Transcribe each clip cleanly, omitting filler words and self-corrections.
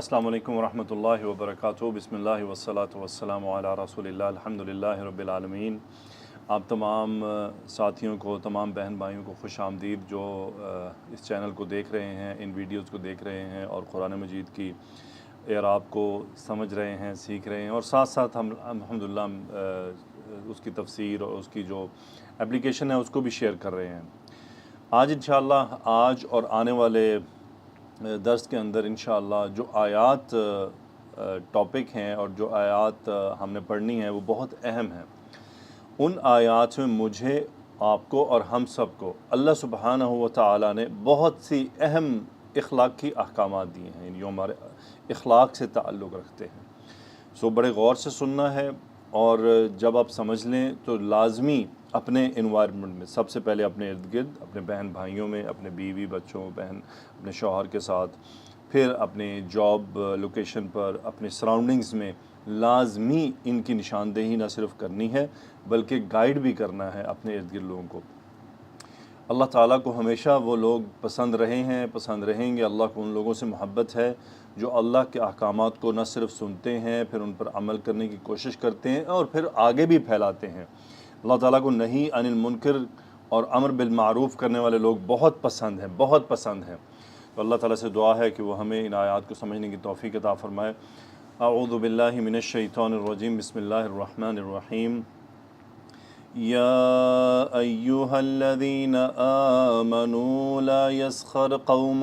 السلام علیکم ورحمۃ اللہ وبرکاتہ۔ بسم اللہ والصلاۃ والسلام علی رسول اللہ الحمدللہ رب العالمین۔ آپ تمام ساتھیوں کو، تمام بہن بھائیوں کو خوش آمدید جو اس چینل کو دیکھ رہے ہیں، ان ویڈیوز کو دیکھ رہے ہیں اور قرآن مجید کی اعراب کو سمجھ رہے ہیں، سیکھ رہے ہیں، اور ساتھ ساتھ ہم الحمدللہ اس کی تفسیر اور اس کی جو اپلیکیشن ہے اس کو بھی شیئر کر رہے ہیں۔ آج انشاءاللہ آج اور آنے والے درس کے اندر انشاءاللہ جو آیات ٹاپک ہیں اور جو آیات ہم نے پڑھنی ہیں وہ بہت اہم ہیں۔ ان آیات میں مجھے، آپ کو اور ہم سب کو اللہ سبحانہ و تعالیٰ نے بہت سی اہم اخلاقی احکامات دیے ہیں، جو ہمارے اخلاق سے تعلق رکھتے ہیں۔ بڑے غور سے سننا ہے، اور جب آپ سمجھ لیں تو لازمی اپنے انوائرمنٹ میں، سب سے پہلے اپنے ارد گرد، اپنے بہن بھائیوں میں، اپنے بیوی بچوں، اپنے شوہر کے ساتھ، پھر اپنے جاب لوکیشن پر، اپنے سراؤنڈنگز میں لازمی ان کی نشاندہی نہ صرف کرنی ہے بلکہ گائیڈ بھی کرنا ہے اپنے ارد گرد لوگوں کو۔ اللہ تعالیٰ کو ہمیشہ وہ لوگ پسند رہے ہیں، پسند رہیں گے۔ اللہ کو ان لوگوں سے محبت ہے جو اللہ کے احکامات کو نہ صرف سنتے ہیں، پھر ان پر عمل کرنے کی کوشش کرتے ہیں اور پھر آگے بھی پھیلاتے ہیں۔ اللہ تعالیٰ کو نہی عن المنکر اور امر بالمعروف کرنے والے لوگ بہت پسند ہیں، بہت پسند ہیں۔ تو اللہ تعالیٰ سے دعا ہے کہ وہ ہمیں ان آیات کو سمجھنے کی توفیق عطا فرمائے۔ اعوذ باللہ من الشیطان الرجیم، بسم اللہ الرحمن الرحیم۔ یا ایہا الذین آمنوا لا یسخر قوم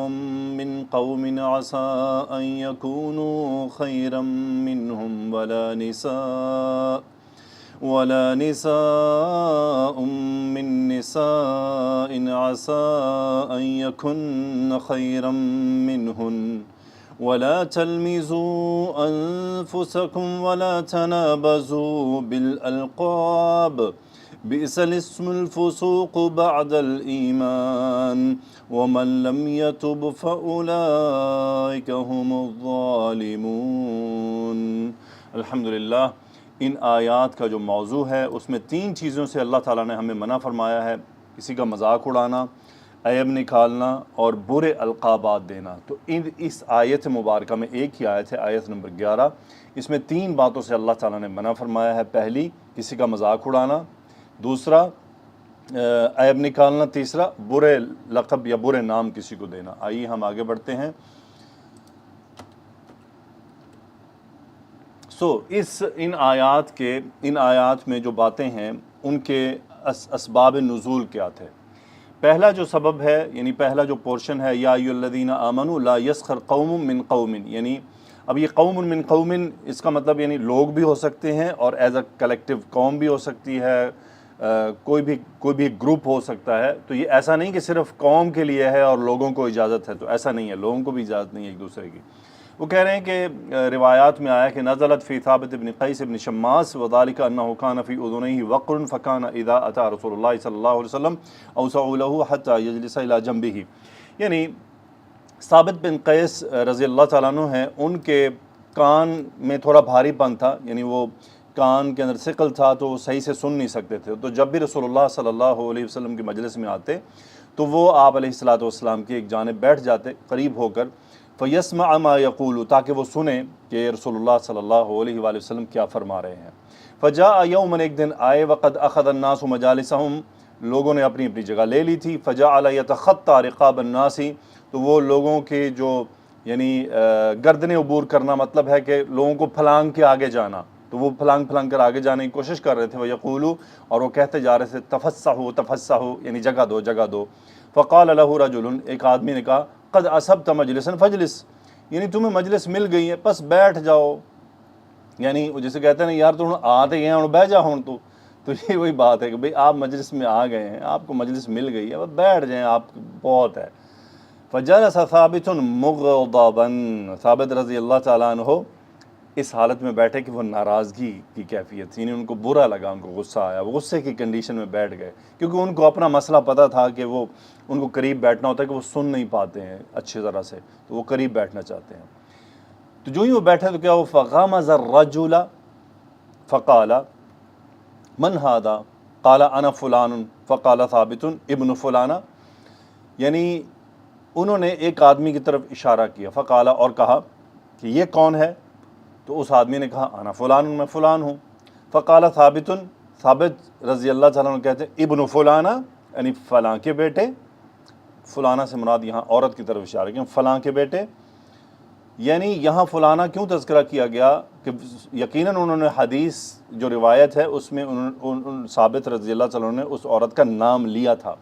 من قوم عسى ان یکونوا خیرا منہم ولا نساء من نساء عسى ان یکن خیرا منہن ولا تلمزوا انفسکم ولا تنابزوا بالالقاب بئس الاسم الفسوق بعد الإيمان ومن لم يتب فأولئك هم الظالمون۔ الحمدللہ، ان آیات کا جو موضوع ہے اس میں 3 چیزوں سے اللہ تعالیٰ نے ہمیں منع فرمایا ہے: کسی کا مذاق اڑانا، عیب نکالنا اور برے القابات دینا۔ تو اس آیت مبارکہ میں ایک ہی آیت ہے، آیت نمبر 11، اس میں 3 باتوں سے اللہ تعالیٰ نے منع فرمایا ہے۔ پہلی، کسی کا مذاق اڑانا، دوسرا عیب نکالنا، تیسرا برے لقب یا برے نام کسی کو دینا۔ آئیے ہم آگے بڑھتے ہیں۔ ان آیات میں جو باتیں ہیں ان کے اسباب نزول کیا تھے۔ پہلا جو سبب ہے، یعنی پہلا جو پورشن ہے، یا ایھا الذین آمنوا لا یسخر قوم من قوم، یعنی اب یہ قوم من قوم، اس کا مطلب یعنی لوگ بھی ہو سکتے ہیں اور ایز اے کلیکٹیو قوم بھی ہو سکتی ہے، کوئی بھی گروپ ہو سکتا ہے۔ تو یہ ایسا نہیں کہ صرف قوم کے لیے ہے اور لوگوں کو اجازت ہے، تو ایسا نہیں ہے، لوگوں کو بھی اجازت نہیں ہے ایک دوسرے کی۔ وہ کہہ رہے ہیں کہ روایات میں آیا کہ نزلت فی ثابت بن قیس بن شماس وذلك انه كان في اذنيه وقر فكان اذا اتى رسول الله صلی اللہ علیہ وسلم اوسعوا له حتى يجلس الى جنبه، یعنی ثابت بن قیس رضی اللہ تعالیٰ عنہ ہیں، ان کے کان میں تھوڑا بھاری پن تھا، یعنی وہ کان کے اندر ثقل تھا تو وہ صحیح سے سن نہیں سکتے تھے۔ تو جب بھی رسول اللہ صلی اللہ علیہ وسلم کی مجلس میں آتے تو وہ آپ علیہ الصلاۃ والسلام کی ایک جانب بیٹھ جاتے قریب ہو کر، فیسمع ما یقول، تاکہ وہ سنیں کہ رسول اللہ صلی اللہ علیہ وآلہ وسلم کیا فرما رہے ہیں۔ فجاء یوما، ایک دن آئے، وقد اخذ الناس مجالسهم، لوگوں نے اپنی اپنی جگہ لے لی تھی۔ فجعل یتخطى رقاب الناس، تو وہ لوگوں کے جو یعنی گردنیں عبور کرنا، مطلب ہے کہ لوگوں کو پھلانگ کے آگے جانا، تو وہ پھلانگ کر آگے جانے کی کوشش کر رہے تھے۔ وَيَقُولُ، اور وہ کہتے جا رہے تھے، تفسحوا تفسحوا، یعنی جگہ دو جگہ دو۔ فقال له رجل، ایک آدمی نے کہا، قد اصبت مجلسا فجلس، یعنی تمہیں مجلس مل گئی ہے بس بیٹھ جاؤ، یعنی جسے کہتے ہیں نا یار تو آتے گئے ہوں بیٹھ جا ہوں تو یہ وہی بات ہے کہ بھئی آپ مجلس میں آ گئے ہیں، آپ کو مجلس مل گئی ہے، بس بیٹھ جائیں، آپ بہت ہے۔ فجلس ثابت مغضبا، ثابت رضی اللہ تعالیٰ عنہ اس حالت میں بیٹھے کہ وہ ناراضگی کی کیفیت تھی، یعنی ان کو برا لگا، ان کو غصہ آیا، وہ غصے کی کنڈیشن میں بیٹھ گئے، کیونکہ ان کو اپنا مسئلہ پتہ تھا کہ وہ ان کو قریب بیٹھنا ہوتا ہے کہ وہ سن نہیں پاتے ہیں اچھی طرح سے، تو وہ قریب بیٹھنا چاہتے ہیں۔ تو جو ہی وہ بیٹھے تو کیا وہ فغمز الرجل فقال من هذا قال انا فلان فقال ثابت ابن فلانہ، یعنی انہوں نے ایک آدمی کی طرف اشارہ کیا، فقال، اور کہا کہ یہ کون ہے؟ تو اس آدمی نے کہا انا فلان، میں فلان ہوں۔ فقال ثابت، ثابت رضی اللہ تعالیٰ عنہ کہتے ہیں ابن فلانہ، یعنی فلاں کے بیٹے، فلانہ سے مراد یہاں عورت کی طرف اشارہ کیا، فلاں کے بیٹے۔ یعنی یہاں فلانہ کیوں تذکرہ کیا گیا کہ یقیناً انہوں نے حدیث جو روایت ہے اس میں ثابت رضی اللہ تعالیٰ عنہ نے اس عورت کا نام لیا تھا،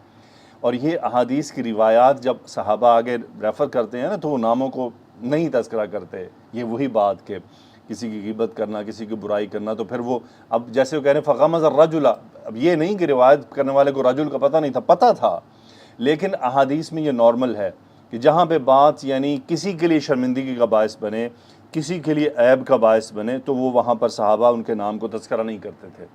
اور یہ احادیث کی روایات جب صحابہ آگے ریفر کرتے ہیں نا تو وہ ناموں کو نہیں تذکرہ کرتے۔ یہ وہی بات کہ کسی کی غیبت کرنا، کسی کی برائی کرنا، تو پھر وہ اب جیسے وہ کہہ رہے ہیں فغمز الرجل، اب یہ نہیں کہ روایت کرنے والے کو رجل کا پتہ نہیں تھا، پتہ تھا، لیکن احادیث میں یہ نارمل ہے کہ جہاں پہ بات یعنی کسی کے لیے شرمندگی کا باعث بنے، کسی کے لیے عیب کا باعث بنے، تو وہ وہاں پر صحابہ ان کے نام کو تذکرہ نہیں کرتے تھے۔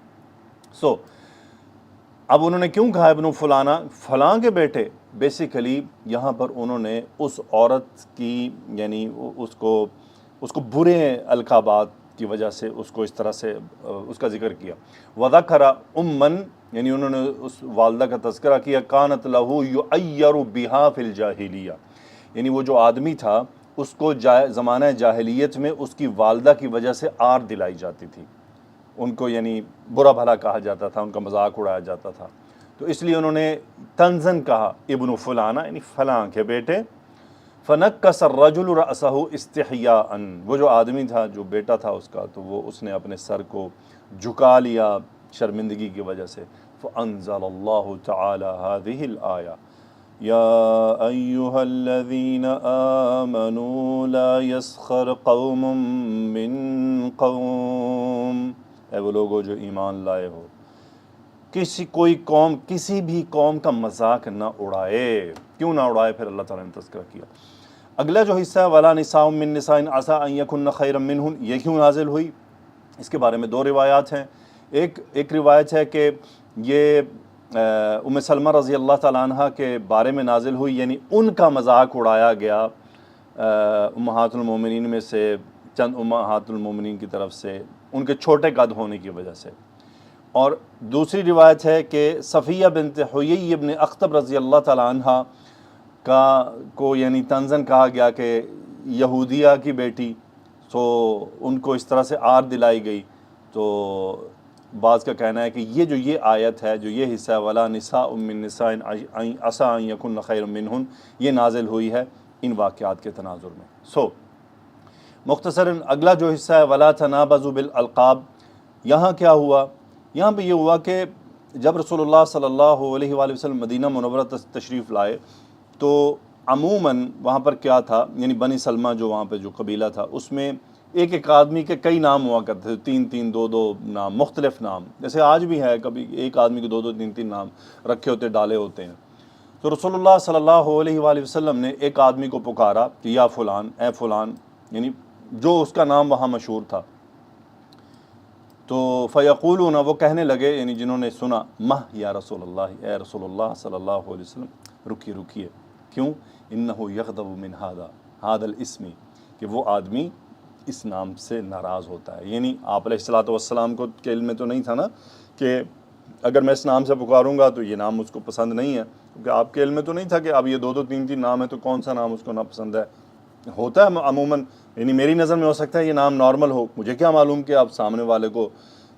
اب انہوں نے کیوں کہا ابن فلانہ، فلاں کے بیٹے؟ بیسیکلی یہاں پر انہوں نے اس عورت کی یعنی اس کو برے القابات کی وجہ سے اس کو اس طرح سے اس کا ذکر کیا۔ وذکر امن، یعنی انہوں نے اس والدہ کا تذکرہ کیا، کانت لہ یعیر بہا فی الجاہلیہ، یعنی وہ جو آدمی تھا اس کو زمانہ جاہلیت میں اس کی والدہ کی وجہ سے آر دلائی جاتی تھی، ان کو یعنی برا بھلا کہا جاتا تھا، ان کا مذاق اڑایا جاتا تھا، تو اس لیے انہوں نے طنزاً کہا ابن فلانہ، یعنی فلاں کے بیٹے۔ فنکس الرجل رأسہ استحیاء، وہ جو آدمی تھا جو بیٹا تھا اس کا، تو وہ اس نے اپنے سر کو جھکا لیا شرمندگی کی وجہ سے۔ فانزل اللہ تعالی هذه الآیہ یا ایہا الذین آمنوا لا یسخر قوم من قوم، اے وہ لوگو جو ایمان لائے ہو، کوئی قوم کسی بھی قوم کا مذاق نہ اڑائے۔ کیوں نہ اڑائے؟ پھر اللہ تعالیٰ نے تذکرہ کیا۔ اگلا جو حصہ ہے وَلَا نِسَاءٌ مِّن نِسَاءٍ عَسَىٰ أَن يَكُنَّ خَيْرًا مِّنْهُنَّ، یہ کیوں نازل ہوئی؟ اس کے بارے میں دو روایات ہیں۔ ایک روایت ہے کہ یہ ام سلمہ رضی اللہ تعالیٰ عنہ کے بارے میں نازل ہوئی، یعنی ان کا مذاق اڑایا گیا امہات المومنین میں سے چند امہات المومنین کی طرف سے، ان کے چھوٹے قد ہونے کی وجہ سے۔ اور دوسری روایت ہے کہ صفیہ بنت حیی ابن اخطب رضی اللہ تعالیٰ عنہ کو یعنی طنزاً کہا گیا کہ یہودیہ کی بیٹی، تو ان کو اس طرح سے آر دلائی گئی۔ تو بعض کا کہنا ہے کہ یہ آیت ہے، جو یہ حصہ ہے وَلَا نِسَاءٌ مِّن نِسَاءٍ عَسَىٰ أَن يَكُنَّ خَيْرًا مِّنْهُنَّ، یہ نازل ہوئی ہے ان واقعات کے تناظر میں۔ مختصراً اگلا جو حصہ ہے وَلَا تَنَابَزُوا بِالْأَلْقَابِ، یہاں کیا ہوا؟ یہاں پہ یہ ہوا کہ جب رسول اللہ صلی اللہ علیہ وآلہ وسلم مدینہ منورہ تشریف لائے تو عموماً وہاں پر کیا تھا، یعنی بنی سلمہ جو وہاں پہ جو قبیلہ تھا اس میں ایک آدمی کے کئی نام ہوا کرتے تھے، تین دو نام، مختلف نام، جیسے آج بھی ہے، کبھی ایک آدمی کے دو تین نام رکھے ہوتے، ڈالے ہوتے ہیں۔ تو رسول اللہ صلی اللہ علیہ وآلہ وسلم نے ایک آدمی کو پکارا کہ یا فلان، اے فلان، یعنی جو اس کا نام وہاں مشہور تھا۔ تو فیقولون، وہ کہنے لگے، یعنی جنہوں نے سنا، مہ یا رسول اللہ، اے رسول اللہ صلی اللہ علیہ وسلم، رکیے، کیوں؟ انہ یغضب من ھذا الاسم، کہ وہ آدمی اس نام سے ناراض ہوتا ہے۔ یعنی آپ علیہ الصلوۃ والسلام کو کے علم میں تو نہیں تھا نا کہ اگر میں اس نام سے پکاروں گا تو یہ نام اس کو پسند نہیں ہے، کیونکہ آپ کے علم میں تو نہیں تھا کہ اب یہ دو تین نام ہے تو کون سا نام اس کو ناپسند ہے۔ ہوتا ہے عموماً، یعنی میری نظر میں ہو سکتا ہے یہ نام نارمل ہو، مجھے کیا معلوم کہ اب سامنے والے کو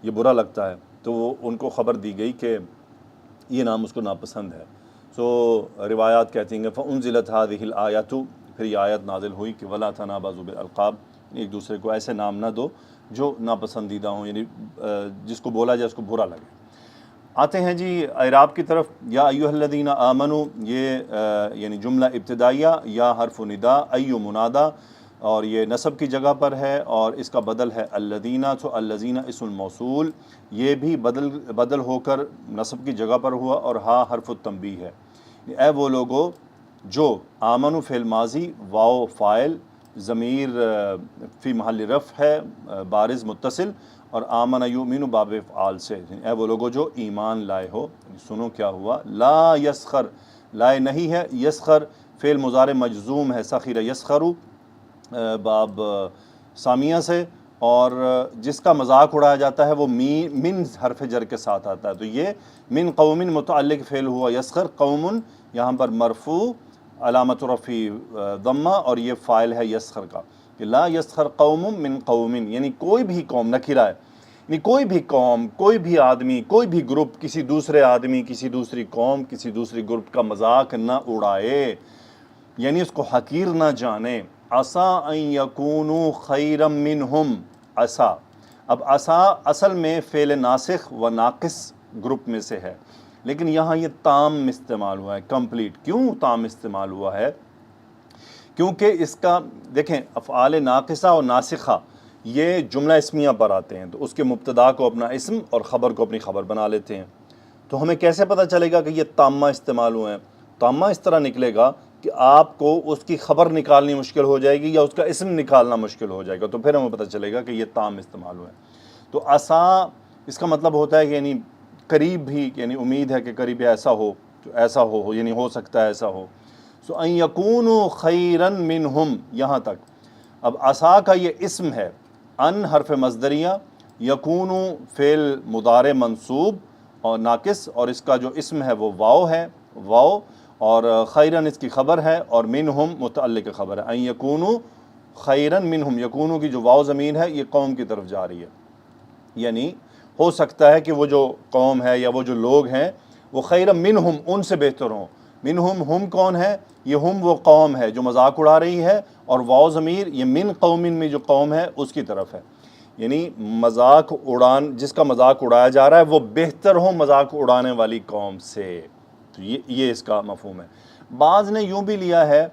یہ برا لگتا ہے، تو ان کو خبر دی گئی کہ یہ نام اس کو ناپسند ہے۔ روایات کہتی ہیں کہ فَأُنزِلَتْ هَذِهِ الْآيَةُ، پھر یہ آیت نازل ہوئی کہ وَلَا تَنَابَزُوا بِالْأَلْقَابِ، ایک دوسرے کو ایسے نام نہ دو جو ناپسندیدہ ہوں، یعنی جس کو بولا جائے اس کو برا لگے۔ آتے ہیں جی اعراب کی طرف۔ یا ایھا الذین آمنوا، یہ یعنی جملہ ابتدائیہ، یا حرف ندا، ایو منادا، اور یہ نصب کی جگہ پر ہے، اور اس کا بدل ہے الذین، تو الذین اسم الموصول، یہ بھی بدل ہو کر نصب کی جگہ پر ہوا، اور ہا حرف التنبیہ ہے۔ اے وہ لوگو جو، آمنو فعل ماضی، واو فاعل، ضمیر فی محل رفع ہے بارز متصل، اور آمن یؤمن باب افعال سے، اے وہ لوگو جو ایمان لائے ہو۔ سنو کیا ہوا، لا یسخر، لائے نہیں ہے، یسخر فعل مضارع مجزوم ہے، سخر یسخرو باب سامیہ سے، اور جس کا مذاق اڑایا جاتا ہے وہ من حرف جر کے ساتھ آتا ہے، تو یہ من قوم متعلق فعل ہوا یسخر، قوم یہاں پر مرفوع، علامت رفعی ضمہ، اور یہ فاعل ہے یسخر کا، کہ لا یسخر قوم من قوم، یعنی کوئی بھی قوم، نکرہ ہے، یعنی کوئی بھی قوم، کوئی بھی آدمی، کوئی بھی گروپ کسی دوسرے آدمی، کسی دوسری قوم، کسی دوسری گروپ کا مذاق نہ اڑائے، یعنی اس کو حقیر نہ جانے۔ عسیٰ ان یکونوا خیرا منہم، عسیٰ، اب عسیٰ اصل میں فعل ناسخ و ناقص گروپ میں سے ہے، لیکن یہاں یہ تام استعمال ہوا ہے، کمپلیٹ۔ کیوں تام استعمال ہوا ہے؟ کیونکہ اس کا دیکھیں افعال ناقصہ اور ناسخہ یہ جملہ اسمیہ پر آتے ہیں، تو اس کے مبتدا کو اپنا اسم اور خبر کو اپنی خبر بنا لیتے ہیں۔ تو ہمیں کیسے پتہ چلے گا کہ یہ تامہ استعمال ہوئے ہیں؟ تامہ اس طرح نکلے گا کہ آپ کو اس کی خبر نکالنی مشکل ہو جائے گی یا اس کا اسم نکالنا مشکل ہو جائے گا، تو پھر ہمیں پتہ چلے گا کہ یہ تام استعمال ہوئے ہیں۔ تو عسیٰ اس کا مطلب ہوتا ہے کہ یعنی قریب بھی، یعنی امید ہے کہ قریب ایسا ہو، تو ایسا ہو، یعنی ہو سکتا ہے ایسا ہو۔ سو ان یکونوا خیرا منہم، یہاں تک۔ اب عسیٰ کا یہ اسم ہے، ان حرف مصدریہ، یکونو فعل مضارع منصوب اور ناقص، اور اس کا جو اسم ہے وہ واو ہے، واو، اور خیرن اس کی خبر ہے، اور منہم متعلق خبر ہے۔ ان یکونوا خیرن منہم، یکونو کی جو واو ضمیر ہے یہ قوم کی طرف جا رہی ہے، یعنی ہو سکتا ہے کہ وہ جو قوم ہے یا وہ جو لوگ ہیں وہ خیرن منہم، ان سے بہتر ہوں۔ منہم، ہم کون ہے؟ یہ ہم وہ قوم ہے جو مذاق اڑا رہی ہے، اور واو ضمیر یہ من قومن میں جو قوم ہے اس کی طرف ہے، یعنی مذاق جس کا مذاق اڑایا جا رہا ہے وہ بہتر ہو مذاق اڑانے والی قوم سے۔ تو یہ اس کا مفہوم ہے۔ بعض نے یوں بھی لیا ہے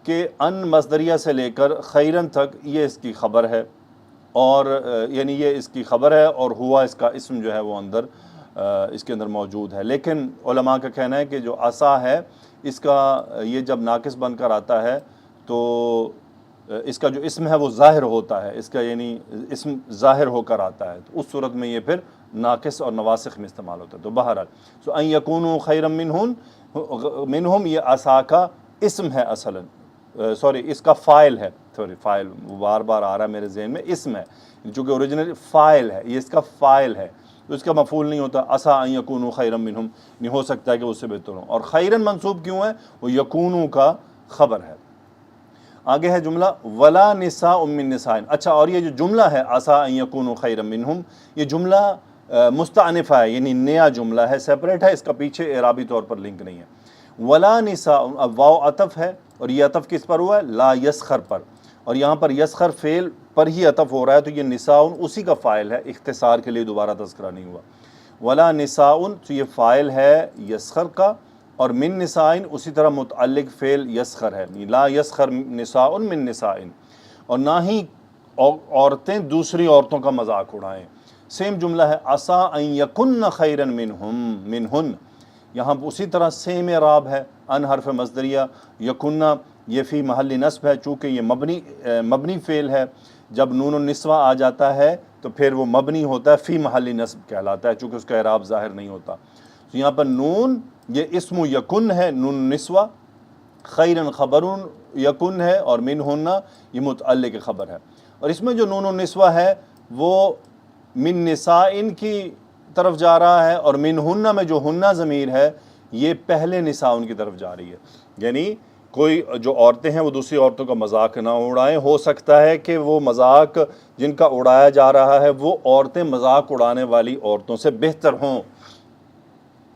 کہ ان مصدریہ سے لے کر خیرن تک یہ اس کی خبر ہے، اور یعنی یہ اس کی خبر ہے اور ہوا اس کا اسم جو ہے وہ اندر اس کے اندر موجود ہے۔ لیکن علماء کا کہنا ہے کہ جو عسیٰ ہے اس کا یہ جب ناقص بن کر آتا ہے تو اس کا جو اسم ہے وہ ظاہر ہوتا ہے، اس کا یعنی اسم ظاہر ہو کر آتا ہے، تو اس صورت میں یہ پھر ناقص اور نواسخ میں استعمال ہوتا ہے۔ تو بہرحال سو ان یکونوا خیرا منہم یہ عسیٰ کا اسم ہے اصلاً، سوری اس کا فاعل ہے، سوری فاعل بار بار آ رہا ہے میرے ذہن میں، اسم ہے چونکہ اوریجنل فاعل ہے، یہ اس کا فاعل ہے، تو اس کا مفعول نہیں ہوتا۔ عسیٰ ان یکونوا خیرا منہم، نہیں ہو سکتا ہے کہ اس سے بہتر ہوں، اور خیرن منصوب کیوں ہے؟ وہ یکونوا کا خبر ہے۔ آگے ہے جملہ ولا نساء من نساء، اچھا، اور یہ جو جملہ ہے عسیٰ ان یکونوا خیرا منہم، یہ جملہ مستأنفہ ہے، یعنی نیا جملہ ہے، سیپریٹ ہے، اس کا پیچھے اعرابی طور پر لنک نہیں ہے۔ ولا نساء، اب واو عطف ہے، اور یہ عطف کس پر ہوا ہے؟ لا یسخر پر، اور یہاں پر یسخر فعل پر ہی عطف ہو رہا ہے، تو یہ نساء اسی کا فاعل ہے، اختصار کے لیے دوبارہ تذکرہ نہیں ہوا۔ ولا نساء، تو یہ فاعل ہے یسخر کا، اور من نساء اسی طرح متعلق فعل یسخر ہے، لا یسخر نساء من نساء، اور نہ ہی عورتیں دوسری عورتوں کا مذاق اڑائیں۔ سیم جملہ ہے عسیٰ ان یکن خیرا منہن، یہاں اسی طرح سیم اعراب ہے، ان حرف مصدریہ، یکن یہ فی محل نصب ہے، چونکہ یہ مبنی فعل ہے، جب نون النسوہ آ جاتا ہے تو پھر وہ مبنی ہوتا ہے، فی محل نصب کہلاتا ہے، چونکہ اس کا اعراب ظاہر نہیں ہوتا۔ تو یہاں پر نون یہ اسم یکن ہے، نون النسوہ، خیرن خبر یکن ہے، اور منہن یہ متعلق خبر ہے، اور اس میں جو نون النسوہ ہے وہ من نساء کی طرف جا رہا ہے، اور منہن میں جو ہنہ ضمیر ہے یہ پہلے نساء کی طرف جا رہی ہے، یعنی کوئی جو عورتیں ہیں وہ دوسری عورتوں کا مذاق نہ اڑائیں۔ ہو سکتا ہے کہ وہ مذاق جن کا اڑایا جا رہا ہے وہ عورتیں مذاق اڑانے والی عورتوں سے بہتر ہوں،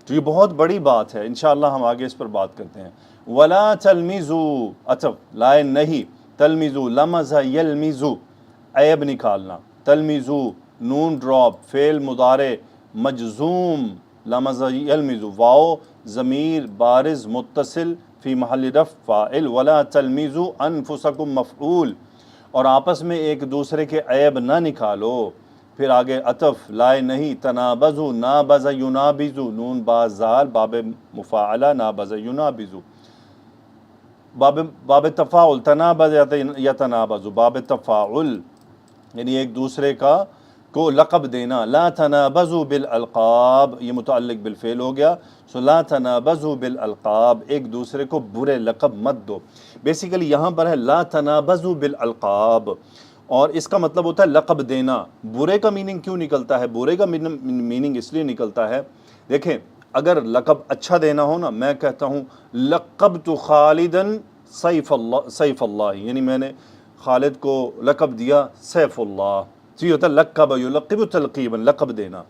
تو یہ بہت بڑی بات ہے، انشاءاللہ ہم آگے اس پر بات کرتے ہیں۔ ولا تلمزوا، اچھا لائے نہیں، تلمزوا، لمز یلمزو، عیب نکالنا، تلمزوا نون ڈراپ، فعل مضارع مجزوم، لمز یلمزو، واو ضمیر بارز متصل فی محل رفع فاعل، ولا تلمزوا انفسکم مفعول، اور آپس میں ایک دوسرے کے عیب نہ نکالو۔ پھر آگے عطف لائے نہیں، تنابزوا، نابز ینابزو، نون باز زال باب مفاعلہ، نابز ینابزو، باب تفاعل، تنابز یتنابز، باب تفاعل یعنی ایک دوسرے کو لقب دینا۔ لا تنابزوا بالالقاب، یہ متعلق بالفعل ہو گیا، سو لا تنابزوا بالالقاب، ایک دوسرے کو برے لقب مت دو۔ بیسیکلی یہاں پر ہے لا تنابزوا بالالقاب، اور اس کا مطلب ہوتا ہے لقب دینا۔ برے کا میننگ کیوں نکلتا ہے؟ برے کا میننگ اس لیے نکلتا ہے، دیکھیں اگر لقب اچھا دینا ہو نا، میں کہتا ہوں لقبت خالداً سیف اللہ، یعنی میں نے خالد کو لقب دیا سیف اللہ، تو یہ ہوتا ہے لقب یلقب تلقیبا، لقب دینا.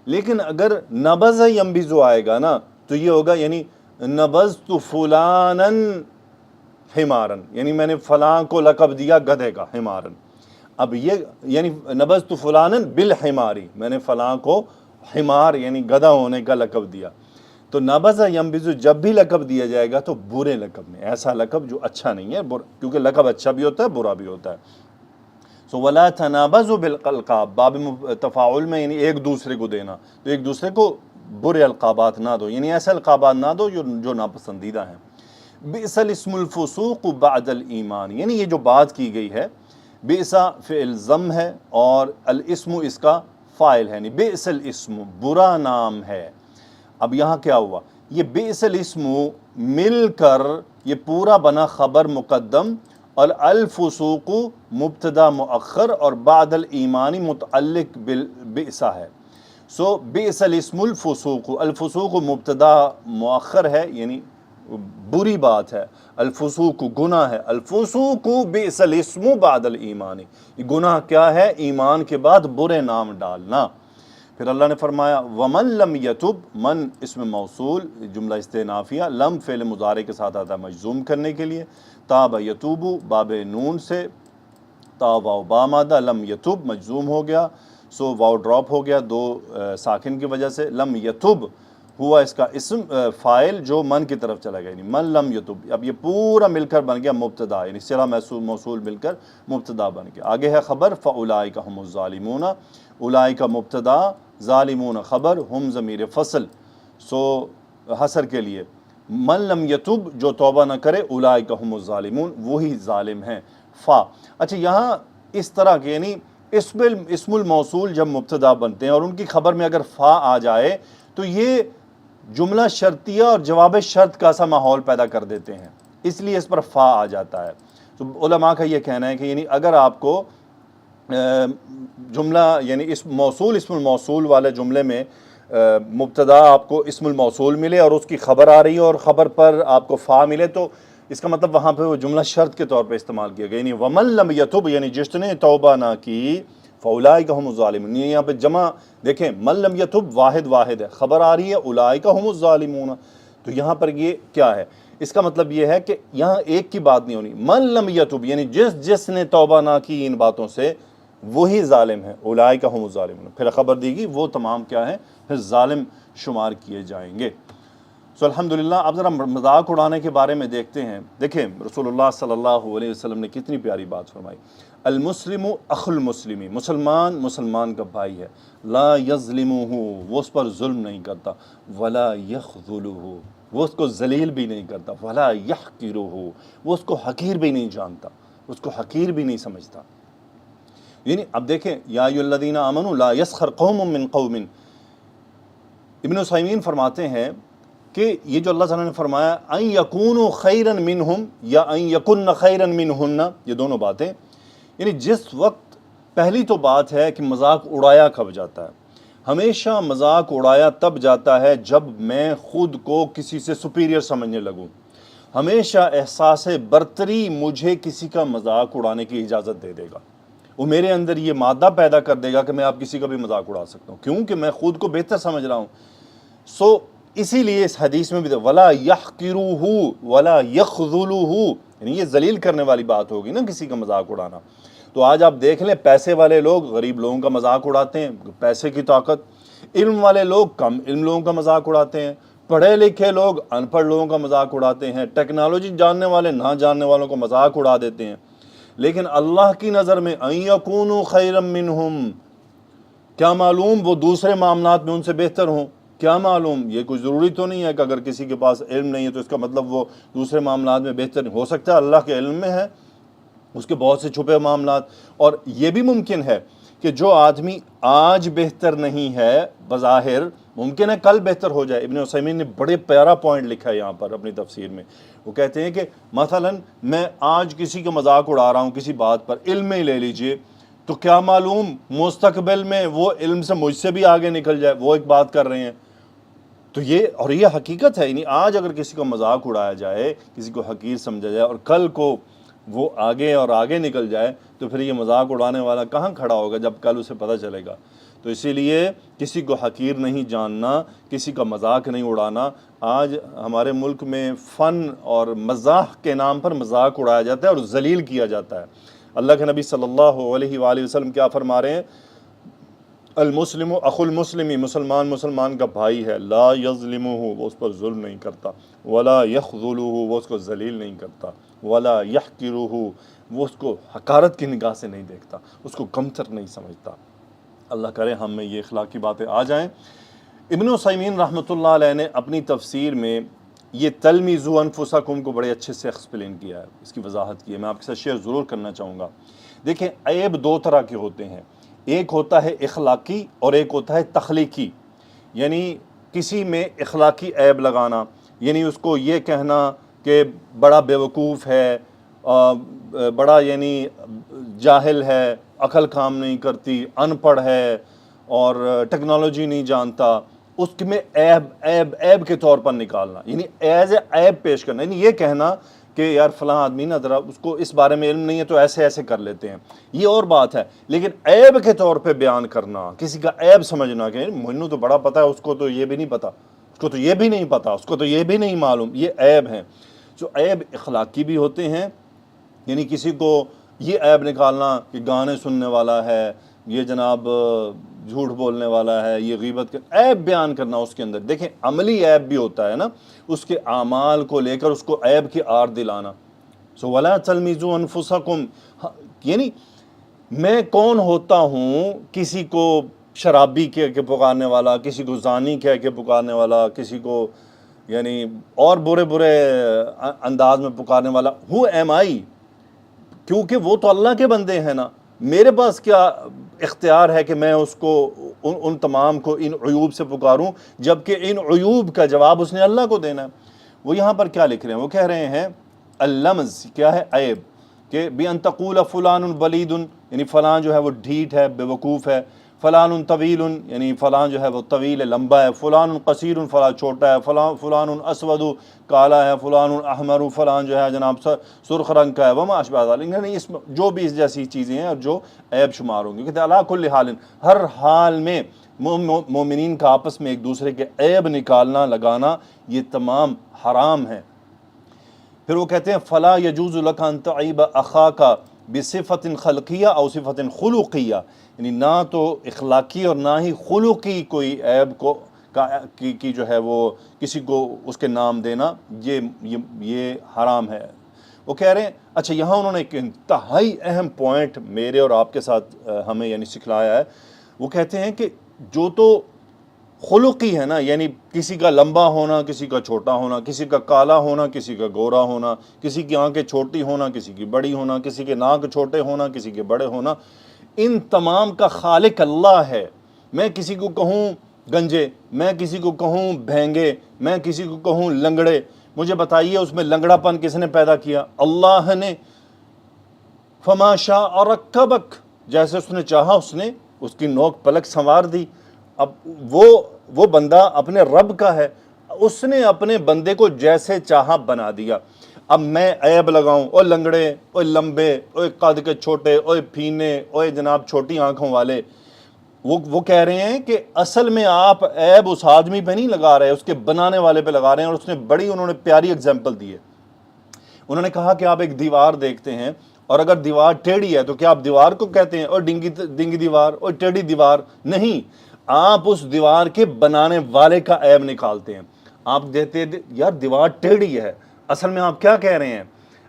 لیکن اگر نبذ ینبذ آئے گا نا تو یہ ہوگا یعنی نبذت فلانا حمارا، یعنی میں نے فلاں کو لقب دیا گدھے کا، حمارا. اب یہ یعنی نبذت فلانا بالحماری، میں نے فلاں کو حمار یعنی گدھا ہونے کا لقب دیا. تو نبذ ینبذ جب بھی لقب دیا جائے گا تو برے لقب میں، ایسا لقب جو اچھا نہیں ہے، کیونکہ لقب اچھا بھی ہوتا ہے برا بھی ہوتا ہے. سو ولا تنابزوا بالالقاب، باب تفاعل میں یعنی ایک دوسرے کو دینا، تو ایک دوسرے کو برے القابات نہ دو، یعنی ایسے القابات نہ دو جو ناپسندیدہ ہیں. بئس الاسم الفسوق بعد الایمان، یعنی یہ جو بات کی گئی ہے، بئس فعل ضم ہے اور الاسم اس کا فاعل ہے، یعنی بئس الاسم برا نام ہے. اب یہاں کیا ہوا، یہ بئس الاسم مل کر یہ پورا بنا خبر مقدم اور الفسوق مبتدا مؤخر اور بعد الایمان متعلق بالبئس ہے. سو بئس الاسم الفسوق، الفسوق مبتدا مؤخر ہے یعنی بری بات ہے، الفسوق گناہ ہے، الفسوق بئس الاسم بعد الایمان، یہ گناہ کیا ہے، ایمان کے بعد برے نام ڈالنا. پھر اللہ نے فرمایا ومن لم یتب، من اسم موصول جملہ استئنافیہ، لم فعل مضارع کے ساتھ آتا ہے مجزوم کرنے کے لیے، تاب یتوب باب نون سے، تا واو با مادہ، لم یتب مجزوم ہو گیا، سو واو ڈراپ ہو گیا دو ساکن کی وجہ سے. لم یتب ہوا اس کا اسم فائل جو من کی طرف چلا گیا، یعنی من لم یتب. اب یہ پورا مل کر بن گیا مبتدا، یعنی صلہ موصول مل کر مبتدا بن گیا. آگے ہے خبر فاولئک هم الظالمون، اولئک مبتدا، ظالمون خبر، ہم ضمیر فصل، سو حسر کے لیے. من لم یتب جو توبہ نہ کرے، اولئک هم الظالمون وہی ظالم ہیں. فا، اچھا یہاں اس طرح کے یعنی اسم الموصول جب مبتدا بنتے ہیں اور ان کی خبر میں اگر فا آ جائے تو یہ جملہ شرطیہ اور جواب شرط کا سا ماحول پیدا کر دیتے ہیں، اس لیے اس پر فا آ جاتا ہے. تو علماء کا یہ کہنا ہے کہ یعنی اگر آپ کو جملہ یعنی اسم الموصول والے جملے میں مبتدا آپ کو اسم الموصول ملے اور اس کی خبر آ رہی ہے اور خبر پر آپ کو فا ملے، تو اس کا مطلب وہاں پہ وہ جملہ شرط کے طور پہ استعمال کیا گیا، یعنی ومن لم یتب یعنی جس نے توبہ نہ کی، فاولئک هم الظالمون. یہاں پہ جمع دیکھیں، من لم یتب واحد ہے، خبر آ رہی ہے اولئک هم الظالمون، تو یہاں پر یہ کیا ہے، اس کا مطلب یہ ہے کہ یہاں ایک کی بات نہیں ہونی، من لم یتب یعنی جس نے توبہ نہ کی ان باتوں سے وہی ظالم ہے، اولئک هم الظالمون. پھر خبر دی گئی وہ تمام کیا ہیں، پھر ظالم شمار کیے جائیں گے. سو الحمدللہ. اب ذرا مذاق اڑانے کے بارے میں دیکھتے ہیں. دیکھیں رسول اللہ صلی اللہ علیہ وسلم نے کتنی پیاری بات فرمائی، المسلم اخو المسلم، مسلمان کا بھائی ہے، لا یظلمہ وہ اس پر ظلم نہیں کرتا، ولا یخذلہ وہ اس کو ذلیل بھی نہیں کرتا، ولا یحقرہ وہ اس کو حقیر بھی نہیں جانتا، اس کو حقیر بھی نہیں سمجھتا. یعنی اب دیکھیں یا ایھا الذین آمنوا لا یسخر قوم من قوم، ابن عثیمین فرماتے ہیں کہ یہ جو اللہ تعالیٰ نے فرمایا ان یکونوا خیرا منہم یا ان یکن خیرا منہن، یہ دونوں باتیں، یعنی جس وقت پہلی تو بات ہے کہ مذاق اڑایا کب جاتا ہے، ہمیشہ مذاق اڑایا تب جاتا ہے جب میں خود کو کسی سے سپیریئر سمجھنے لگوں. ہمیشہ احساس برتری مجھے کسی کا مذاق اڑانے کی اجازت دے دے گا، وہ میرے اندر یہ مادہ پیدا کر دے گا کہ میں آپ کسی کا بھی مذاق اڑا سکتا ہوں، کیونکہ میں خود کو بہتر سمجھ رہا ہوں. سو اسی لیے اس حدیث میں بھی ولا یحقرہ ولا یخذلہ، یعنی یہ ذلیل کرنے والی بات ہوگی نا کسی کا مذاق اڑانا. تو آج آپ دیکھ لیں پیسے والے لوگ غریب لوگوں کا مذاق اڑاتے ہیں، پیسے کی طاقت، علم والے لوگ کم علم لوگوں کا مذاق اڑاتے ہیں، پڑھے لکھے لوگ ان پڑھ لوگوں کا مذاق اڑاتے ہیں، ٹیکنالوجی جاننے والے نہ جاننے والوں کو مذاق اڑا دیتے ہیں. لیکن اللہ کی نظر میں ان یکونوا خیرا منہم، کیا معلوم وہ دوسرے معاملات میں ان سے بہتر ہوں، کیا معلوم، یہ کوئی ضروری تو نہیں ہے کہ اگر کسی کے پاس علم نہیں ہے تو اس کا مطلب وہ دوسرے معاملات میں بہتر نہیں ہو سکتا. اللہ کے علم میں ہے اس کے بہت سے چھپے معاملات. اور یہ بھی ممکن ہے کہ جو آدمی آج بہتر نہیں ہے بظاہر ممکن ہے کل بہتر ہو جائے. ابن عثیمین نے بڑے پیارا پوائنٹ لکھا ہے یہاں پر اپنی تفسیر میں. وہ کہتے ہیں کہ مثلا میں آج کسی کا مذاق اڑا رہا ہوں کسی بات پر، علم میں ہی لے لیجئے، تو کیا معلوم مستقبل میں وہ علم سے مجھ سے بھی آگے نکل جائے، وہ ایک بات کر رہے ہیں. تو یہ حقیقت ہے. یعنی آج اگر کسی کا مذاق اڑایا جائے، کسی کو حقیر سمجھا جائے اور کل کو وہ آگے اور آگے نکل جائے تو پھر یہ مذاق اڑانے والا کہاں کھڑا ہوگا جب کل اسے پتہ چلے گا۔ تو اسی لیے کسی کو حقیر نہیں جاننا، کسی کا مذاق نہیں اڑانا۔ آج ہمارے ملک میں فن اور مزاح کے نام پر مذاق اڑایا جاتا ہے اور ذلیل کیا جاتا ہے۔ اللہ کے نبی صلی اللہ علیہ وآلہ وسلم کیا فرما رہے ہیں؟ المسلم اخو المسلم، مسلمان مسلمان کا بھائی ہے، لا یظلمہ، وہ اس پر ظلم نہیں کرتا، ولا یخذلہ، وہ اس کو ذلیل نہیں کرتا، ولا یحقرہ، وہ اس کو حقارت کی نگاہ سے نہیں دیکھتا، اس کو کمتر نہیں سمجھتا۔ اللہ کرے ہم میں یہ اخلاقی باتیں آ جائیں۔ ابن عثیمین رحمۃ اللہ علیہ نے اپنی تفسیر میں یہ تلمیذوا انفسکم کو بڑے اچھے سے ایکسپلین کیا ہے، اس کی وضاحت کی ہے، میں آپ کے ساتھ شیئر ضرور کرنا چاہوں گا۔ دیکھیں، عیب دو طرح کے ہوتے ہیں، ایک ہوتا ہے اخلاقی اور ایک ہوتا ہے تخلیقی۔ یعنی کسی میں اخلاقی عیب لگانا، یعنی اس کو یہ کہنا کہ بڑا بیوقوف ہے، بڑا یعنی جاہل ہے، عقل کام نہیں کرتی، ان پڑھ ہے اور ٹیکنالوجی نہیں جانتا، اس میں عیب کے طور پر نکالنا، یعنی ایز اے عیب پیش کرنا، یعنی یہ کہنا کہ یار فلاں آدمی نا ذرا اس کو اس بارے میں علم نہیں ہے تو ایسے ایسے کر لیتے ہیں، یہ اور بات ہے۔ لیکن عیب کے طور پہ بیان کرنا، کسی کا عیب سمجھنا کہ مجھے تو بڑا پتہ ہے، اس کو تو یہ بھی نہیں پتہ، اس کو تو یہ بھی نہیں پتہ، اس کو تو یہ بھی نہیں معلوم، یہ عیب ہیں۔ جو عیب اخلاقی بھی ہوتے ہیں، یعنی کسی کو یہ عیب نکالنا کہ گانے سننے والا ہے، یہ جناب جھوٹ بولنے والا ہے، یہ غیبت کا عیب بیان کرنا اس کے اندر۔ دیکھیں، عملی عیب بھی ہوتا ہے نا، اس کے اعمال کو لے کر اس کو عیب کی آڑ دلانا۔ وَلَا تَلْمِزُوا أَنفُسَكُمْ، یعنی میں کون ہوتا ہوں کسی کو شرابی کہہ کے پکارنے والا، کسی کو زانی کہہ کے پکارنے والا، کسی کو یعنی اور برے برے انداز میں پکارنے والا۔ Who am I؟ کیونکہ وہ تو اللہ کے بندے ہیں نا، میرے پاس کیا اختیار ہے کہ میں اس کو ان تمام کو ان عیوب سے پکاروں، جبکہ ان عیوب کا جواب اس نے اللہ کو دینا ہے۔ وہ یہاں پر کیا لکھ رہے ہیں؟ وہ کہہ رہے ہیں اللمز کیا ہے؟ عیب، کہ بِأَن تَقُولَ فُلَانٌ بَلِيدٌ، یعنی فلاں جو ہے وہ ڈھیٹ ہے، بیوقوف ہے، فلان طویل، یعنی فلاں جو ہے وہ طویل ہے، لمبا ہے، فلان قصیر، فلاں چھوٹا ہے، فلان اسود، کالا ہے، فلان احمر، فلاں جو ہے جناب سرخ رنگ کا ہے، وما اشبہ ذلک، یعنی اس جو بھی اس جیسی چیزیں ہیں اور جو عیب شمار ہوں گے۔ کہتے ہیں علی کل حال، ہر حال میں مومنین کا آپس میں ایک دوسرے کے عیب نکالنا لگانا یہ تمام حرام ہیں۔ پھر وہ کہتے ہیں فلا یجوز لک ان تعیب اخاک بصفت خلقیہ او صفت خلقیہ، یعنی نہ تو اخلاقی اور نہ ہی خلقی کوئی عیب کو کی جو ہے وہ کسی کو اس کے نام دینا، یہ حرام ہے۔ وہ کہہ رہے ہیں اچھا، یہاں انہوں نے ایک انتہائی اہم پوائنٹ میرے اور آپ کے ساتھ ہمیں یعنی سکھلایا ہے۔ وہ کہتے ہیں کہ جو تو خلقی ہے نا، یعنی کسی کا لمبا ہونا، کسی کا چھوٹا ہونا، کسی کا کالا ہونا، کسی کا گورا ہونا، کسی کی آنکھیں چھوٹی ہونا، کسی کی بڑی ہونا، کسی کے ناک چھوٹے ہونا، کسی کے بڑے ہونا، ان تمام کا خالق اللہ ہے۔ میں کسی کو کہوں گنجے، میں کسی کو کہوں بھینگے، میں کسی کو کہوں لنگڑے، مجھے بتائیے اس میں لنگڑا پن کس نے پیدا کیا؟ اللہ نے۔ فما شاء رکبک، جیسے اس نے چاہا اس نے اس کی نوک پلک سنوار دی۔ اب وہ بندہ اپنے رب کا ہے، اس نے اپنے بندے کو جیسے چاہا بنا دیا۔ اب میں عیب لگاؤں، اوے لنگڑے، اوے لمبے، اوے قد کے چھوٹے، اوے پھینے، اوے جناب چھوٹی آنکھوں والے، وہ کہہ رہے ہیں کہ اصل میں آپ عیب اس آدمی پہ نہیں لگا رہے، اس کے بنانے والے پہ لگا رہے ہیں۔ اور اس نے بڑی انہوں نے پیاری اگزامپل دی ہے۔ انہوں نے کہا کہ آپ ایک دیوار دیکھتے ہیں اور اگر دیوار ٹیڑھی ہے تو کیا آپ دیوار کو کہتے ہیں اور ڈنگی دیوار اور ٹیڑھی دیوار؟ نہیں، آپ اس دیوار کے بنانے والے کا عیب نکالتے ہیں۔ آپ دیتے یار دیوار ٹیڑھی ہے، اصل میں آپ کیا کہہ رہے ہیں؟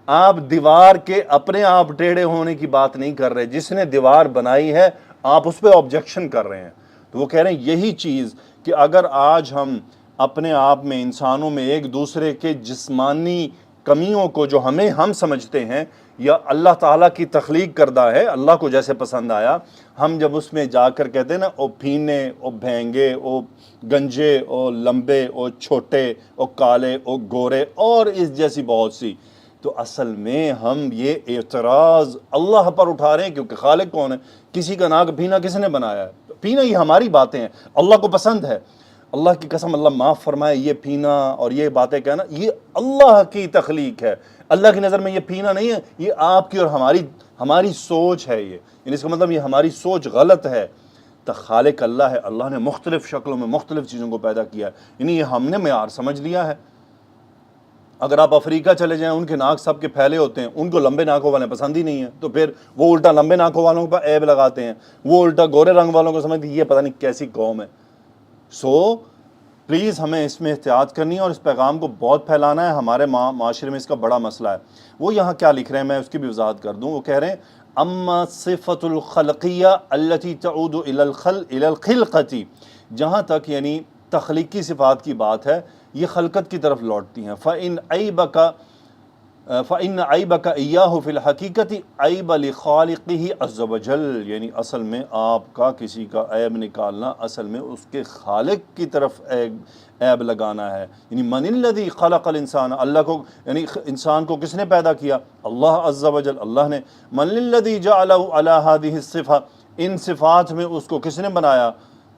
آپ دیوار کے اپنے آپ ٹیڑھے ہونے کی بات نہیں کر رہے، جس نے دیوار بنائی ہے آپ اس پہ آبجیکشن کر رہے ہیں۔ تو وہ کہہ رہے ہیں یہی چیز کہ اگر آج ہم اپنے آپ میں انسانوں میں ایک دوسرے کے جسمانی کمیوں کو جو ہم سمجھتے ہیں یا اللہ تعالیٰ کی تخلیق کردہ ہے، اللہ کو جیسے پسند آیا، ہم جب اس میں جا کر کہتے ہیں نا او پھینے، او بھینگے، او گنجے، او لمبے، او چھوٹے، او کالے، او گورے اور اس جیسی بہت سی، تو اصل میں ہم یہ اعتراض اللہ پر اٹھا رہے ہیں، کیونکہ خالق کون ہے؟ کسی کا ناک پھینا کس نے بنایا ہے؟ پھینا یہ ہماری باتیں ہیں، اللہ کو پسند ہے۔ اللہ کی قسم اللہ معاف فرمائے، یہ پینا اور یہ باتیں کہنا یہ اللہ کی تخلیق ہے، اللہ کی نظر میں یہ پینا نہیں ہے، یہ آپ کی اور ہماری سوچ ہے، یہ یعنی اس کا مطلب یہ ہماری سوچ غلط ہے۔ تو خالق اللہ ہے، اللہ نے مختلف شکلوں میں مختلف چیزوں کو پیدا کیا ہے، یعنی یہ ہم نے معیار سمجھ لیا ہے۔ اگر آپ افریقہ چلے جائیں، ان کے ناک سب کے پھیلے ہوتے ہیں، ان کو لمبے ناکوں والے پسند ہی نہیں ہیں، تو پھر وہ الٹا لمبے ناکوں والوں پر عیب لگاتے ہیں، وہ الٹا گورے رنگ والوں کو سمجھتے ہیں یہ پتہ نہیں کیسی قوم ہے۔ سو پلیز ہمیں اس میں احتیاط کرنی ہے اور اس پیغام کو بہت پھیلانا ہے۔ ہمارے معاشرے میں اس کا بڑا مسئلہ ہے۔ وہ یہاں کیا لکھ رہے ہیں، میں اس کی بھی وضاحت کر دوں۔ وہ کہہ رہے ہیں اما صفت الخلقیہ التي تعود الى الخلقتی، جہاں تک یعنی تخلیقی صفات کی بات ہے یہ خلقت کی طرف لوٹتی ہیں۔ فَإِنَّ عَيْبَكَ إِيَّاهُ فِي الْحَقِيقَةِ عَيْبَ لِخَالِقِهِ عَزَّ وَجَلَّ، یعنی اصل میں آپ کا کسی کا عیب نکالنا اصل میں اس کے خالق کی طرف عیب لگانا ہے۔ یعنی من الذی خلق الانسان، اللہ کو یعنی انسان کو کس نے پیدا کیا؟ اللہ عز وجل، اللہ نے۔ من الذی جعلہ علی هذه الصفة، ان صفات میں اس کو کس نے بنایا؟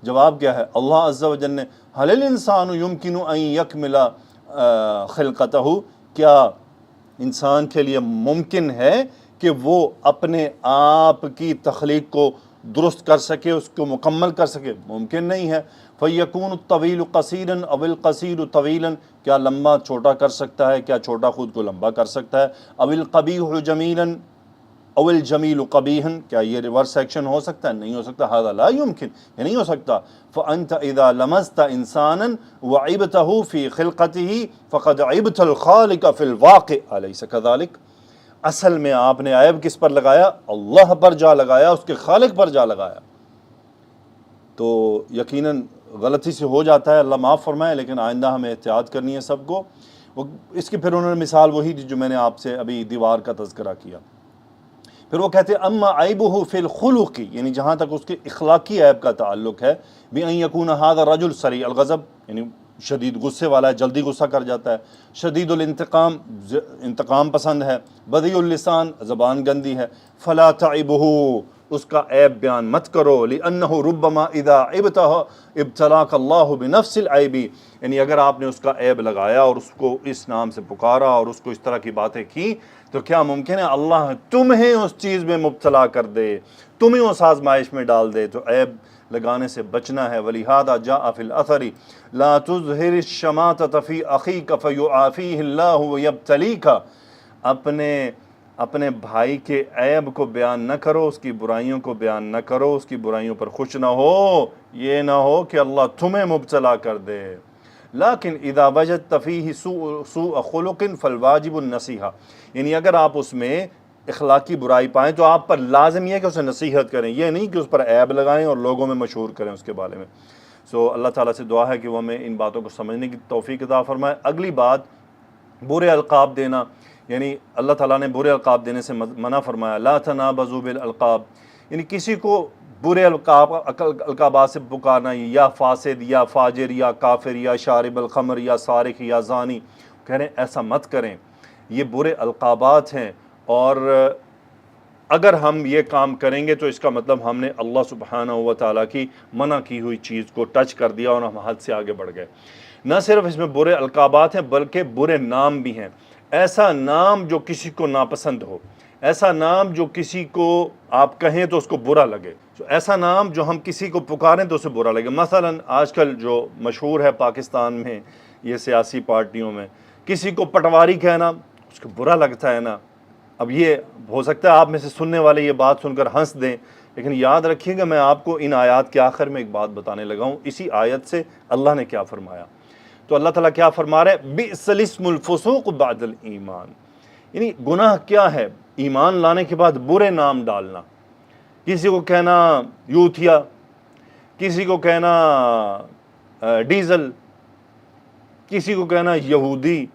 جواب کیا ہے؟ اللہ عز وجل نے۔ هل الانسان يمكن ان يكمل خلقته، کیا انسان کے لیے ممکن ہے کہ وہ اپنے آپ کی تخلیق کو درست کر سکے، اس کو مکمل کر سکے؟ ممکن نہیں ہے۔ فَيَكُونُ الطَّوِيلُ قَصِيرًا أَوِ الْقَصِيرُ طَوِيلًا، کیا لمبا چھوٹا کر سکتا ہے، کیا چھوٹا خود کو لمبا کر سکتا ہے؟ أَوِ الْقَبِيحُ جَمِيلًا أَوِ الْجَمِيلُ قَبِيحًا، کیا یہ ریورس سیکشن ہو سکتا ہے؟ نہیں ہو سکتا۔ هذا لا يمكن، یہ نہیں ہو سکتا۔ فَأَنْتَ إِذَا لَمَسْتَ إِنسَانًا وَعِبْتَهُ فِي خِلْقَتِهِ فَقَدْ عِبْتَ الْخَالِقَ فِي الْوَاقِعِ، أَلَيْسَ كَذَلِكَ؟ اصل میں آپ نے عیب کس پر لگایا؟ اللہ پر جا لگایا، اس کے خالق پر جا لگایا۔ تو یقیناً غلطی سے ہو جاتا ہے، اللہ معاف فرمائے، لیکن آئندہ ہمیں احتیاط کرنی ہے سب کو۔ اس کی پھر انہوں نے مثال وہی دی جو میں نے آپ سے ابھی دیوار کا تذکرہ کیا۔ پھر وہ کہتے ہیں اما عیبہ فی الخلق، یعنی جہاں تک اس کے اخلاقی عیب کا تعلق ہے، بِأَن یکون ھذا الرجل سریع الغضب، یعنی شدید غصے والا ہے، جلدی غصہ کر جاتا ہے، شدید الانتقام، انتقام پسند ہے، بذیء اللسان، زبان گندی ہے، فلا تعبہ، اس کا عیب بیان مت کرو، لأنہ ربما اذا ابتلاک اللہ بنفس العیب، یعنی اگر آپ نے اس کا عیب لگایا اور اس کو اس نام سے پکارا اور اس کو اس طرح کی باتیں کی تو کیا ممکن ہے اللہ تمہیں اس چیز میں مبتلا کر دے، تمہیں اس آزمائش میں ڈال دے؟ تو عیب لگانے سے بچنا ہے۔ وَلِهَذَا جَاءَ فِي الْأَثَرِ لَا تُظْهِرِ الشَّمَاتَةَ فِي أَخِيكَ فَيُعَافِيهِ اللَّهُ وَيَبْتَلِيكَ، اپنے بھائی کے عیب کو بیان نہ کرو، اس کی برائیوں کو بیان نہ کرو، اس کی برائیوں پر خوش نہ ہو، یہ نہ ہو کہ اللہ تمہیں مبتلا کر دے۔ لیکن اذا وجدت فیہ سوء خلق فالواجب النصیحہ، یعنی اگر آپ اس میں اخلاقی برائی پائیں تو آپ پر لازم یہ ہے کہ اسے نصیحت کریں، یہ نہیں کہ اس پر عیب لگائیں اور لوگوں میں مشہور کریں اس کے بارے میں۔ اللہ تعالیٰ سے دعا ہے کہ وہ ہمیں ان باتوں کو سمجھنے کی توفیق عطا فرمائے۔ اگلی بات برے القاب دینا، یعنی اللہ تعالیٰ نے برے القاب دینے سے منع فرمایا، لا تنابزوا بالالقاب، یعنی کسی کو برے القابات سے پکارنا، یا فاسد یا فاجر یا کافر یا شارب الخمر یا سارق یا زانی، کہہ رہے ہیں ایسا مت کریں، یہ برے القابات ہیں، اور اگر ہم یہ کام کریں گے تو اس کا مطلب ہم نے اللہ سبحانہ و تعالیٰ کی منع کی ہوئی چیز کو ٹچ کر دیا اور ہم حد سے آگے بڑھ گئے۔ نہ صرف اس میں برے القابات ہیں بلکہ برے نام بھی ہیں۔ ایسا نام جو کسی کو ناپسند ہو، ایسا نام جو کسی کو آپ کہیں تو اس کو برا لگے، ایسا نام جو ہم کسی کو پکاریں تو اسے برا لگے۔ مثلا آج کل جو مشہور ہے پاکستان میں یہ سیاسی پارٹیوں میں، کسی کو پٹواری کہنا اس کو برا لگتا ہے نا۔ اب یہ ہو سکتا ہے آپ میں سے سننے والے یہ بات سن کر ہنس دیں، لیکن یاد رکھیے گا میں آپ کو ان آیات کے آخر میں ایک بات بتانے لگا ہوں، اسی آیت سے اللہ نے کیا فرمایا۔ تو اللہ تعالیٰ کیا فرما رہے ہیں؟ بئس الاسم الفسوق بعد الایمان، یعنی گناہ کیا ہے؟ ایمان لانے کے بعد برے نام ڈالنا، کسی کو کہنا یوتھیا، کسی کو کہنا ڈیزل، کسی کو کہنا یہودی۔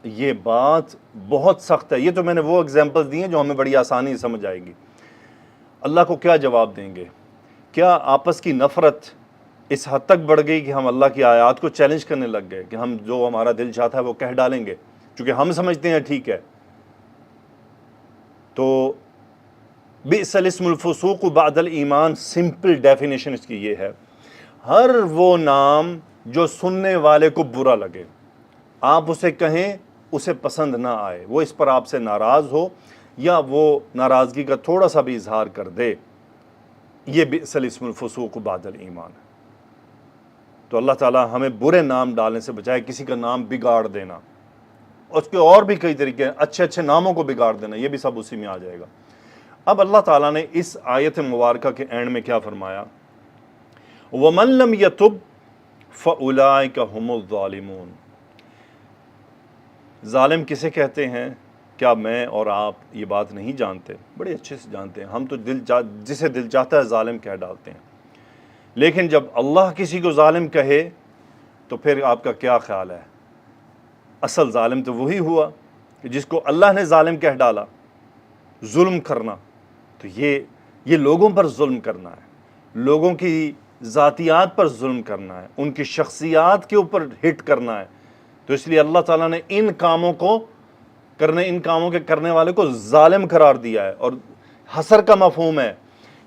یہ بات بہت سخت ہے۔ یہ تو میں نے وہ اگزامپلز دی ہیں جو ہمیں بڑی آسانی سے سمجھ آئے گی۔ اللہ کو کیا جواب دیں گے؟ کیا آپس کی نفرت اس حد تک بڑھ گئی کہ ہم اللہ کی آیات کو چیلنج کرنے لگ گئے کہ ہم جو ہمارا دل چاہتا ہے وہ کہہ ڈالیں گے چونکہ ہم سمجھتے ہیں ٹھیک ہے؟ تو بئس الاسم الفسوق بعد الایمان، سمپل ڈیفینیشن اس کی یہ ہے، ہر وہ نام جو سننے والے کو برا لگے، آپ اسے کہیں اسے پسند نہ آئے، وہ اس پر آپ سے ناراض ہو یا وہ ناراضگی کا تھوڑا سا بھی اظہار کر دے، یہ بئس الاسم الفسوق بعد الایمان ہے۔ تو اللہ تعالیٰ ہمیں برے نام ڈالنے سے بچائے، کسی کا نام بگاڑ دینا، اس کے اور بھی کئی طریقے ہیں، اچھے اچھے ناموں کو بگاڑ دینا، یہ بھی سب اسی میں آ جائے گا۔ اب اللہ تعالیٰ نے اس آیت مبارکہ کے اینڈ میں کیا فرمایا؟ وَمَن لَّمْ يَتُبْ فَأُولَٰئِكَ هُمُ الظَّالِمُونَ۔ ظالم کسے کہتے ہیں؟ کیا میں اور آپ یہ بات نہیں جانتے؟ بڑے اچھے سے جانتے ہیں، ہم تو جسے دل چاہتا ہے ظالم کہہ ڈالتے ہیں، لیکن جب اللہ کسی کو ظالم کہے تو پھر آپ کا کیا خیال ہے؟ اصل ظالم تو وہی ہوا کہ جس کو اللہ نے ظالم کہہ ڈالا۔ ظلم کرنا تو یہ لوگوں پر ظلم کرنا ہے، لوگوں کی ذاتیات پر ظلم کرنا ہے، ان کی شخصیات کے اوپر ہٹ کرنا ہے۔ تو اس لیے اللہ تعالیٰ نے ان کاموں کے کرنے والے کو ظالم قرار دیا ہے، اور حسر کا مفہوم ہے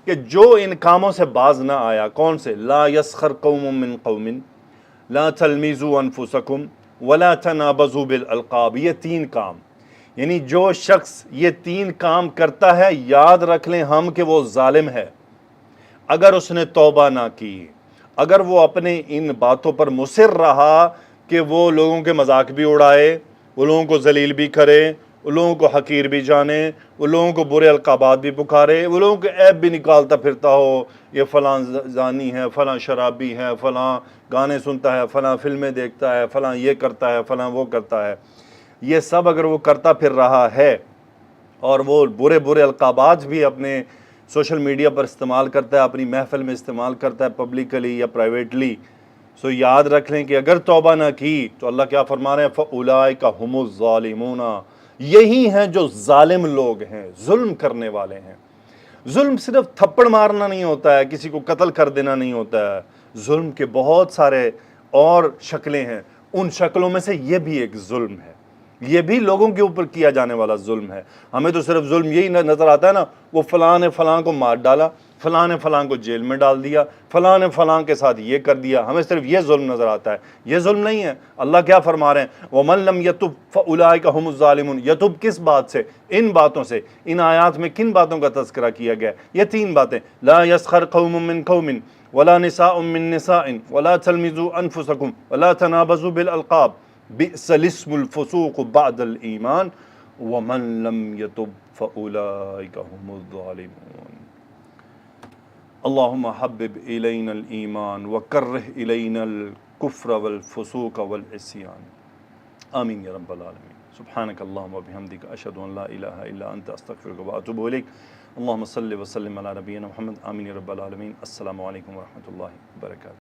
کہ جو ان کاموں سے باز نہ آیا، کون سے؟ لا یسخر قوم من قوم، لا تلمیزوا انفسکم ولا تنابزوا بالالقاب، یہ تین کام، یعنی جو شخص یہ تین کام کرتا ہے، یاد رکھ لیں ہم کہ وہ ظالم ہے۔ اگر اس نے توبہ نہ کی، اگر وہ اپنے ان باتوں پر مصر رہا کہ وہ لوگوں کے مذاق بھی اڑائے، وہ لوگوں کو ذلیل بھی کرے، وہ لوگوں کو حقیر بھی جانے، وہ لوگوں کو برے القابات بھی پکارے، وہ لوگوں کے عیب بھی نکالتا پھرتا ہو، یہ فلاں زانی ہے، فلاں شرابی ہے، فلاں گانے سنتا ہے، فلاں فلمیں دیکھتا ہے، فلاں یہ کرتا ہے، فلاں وہ کرتا ہے، یہ سب اگر وہ کرتا پھر رہا ہے اور وہ برے برے القابات بھی اپنے سوشل میڈیا پر استعمال کرتا ہے، اپنی محفل میں استعمال کرتا ہے، پبلکلی یا پرائیویٹلی، سو یاد رکھ لیں کہ اگر توبہ نہ کی تو اللہ کیا فرما رہے ہیں؟ فَأُولَٰئِكَ هُمُ الظَّالِمُونَ، یہی ہیں جو ظالم لوگ ہیں، ظلم کرنے والے ہیں۔ ظلم صرف تھپڑ مارنا نہیں ہوتا ہے، کسی کو قتل کر دینا نہیں ہوتا ہے، ظلم کے بہت سارے اور شکلیں ہیں، ان شکلوں میں سے یہ بھی ایک ظلم ہے، یہ بھی لوگوں کے اوپر کیا جانے والا ظلم ہے۔ ہمیں تو صرف ظلم یہی نظر آتا ہے نا، وہ فلاں نے فلاں کو مار ڈالا، فلاں نے فلاں کو جیل میں ڈال دیا، فلاں نے فلاں کے ساتھ یہ کر دیا، ہمیں صرف یہ ظلم نظر آتا ہے، یہ ظلم نہیں ہے۔ اللہ کیا فرما رہے ہیں؟ وَمَن لَّمْ يَتُبْ فَأُولَٰئِكَ هُمُ الظَّالِمُونَ۔ یتوب کس بات سے؟ ان باتوں سے۔ ان آیات میں کن باتوں کا تذکرہ کیا گیا؟ یہ تین باتیں، لا يسخر قوم من قوم ولا نساء من نساء ولا تلمزوا انفسكم ولا تنابزوا بالالقاب بئس الاسم الفسوق بعد الايمان ومن لم يتب فاولئك هم الظالمون۔ اللهم حبب الينا الايمان وكره الينا الكفر والفسوق والعصيان، آمین یا رب العالمین۔ سبحانک اللہم وبحمدک، اشہد ان لا الہ الا انت، استغفرک واتوب الیک۔ اللہم صلی وسلم علی نبینا محمد، آمین یا رب العالمین۔ السلام علیکم ورحمۃ اللہ وبرکاتہ۔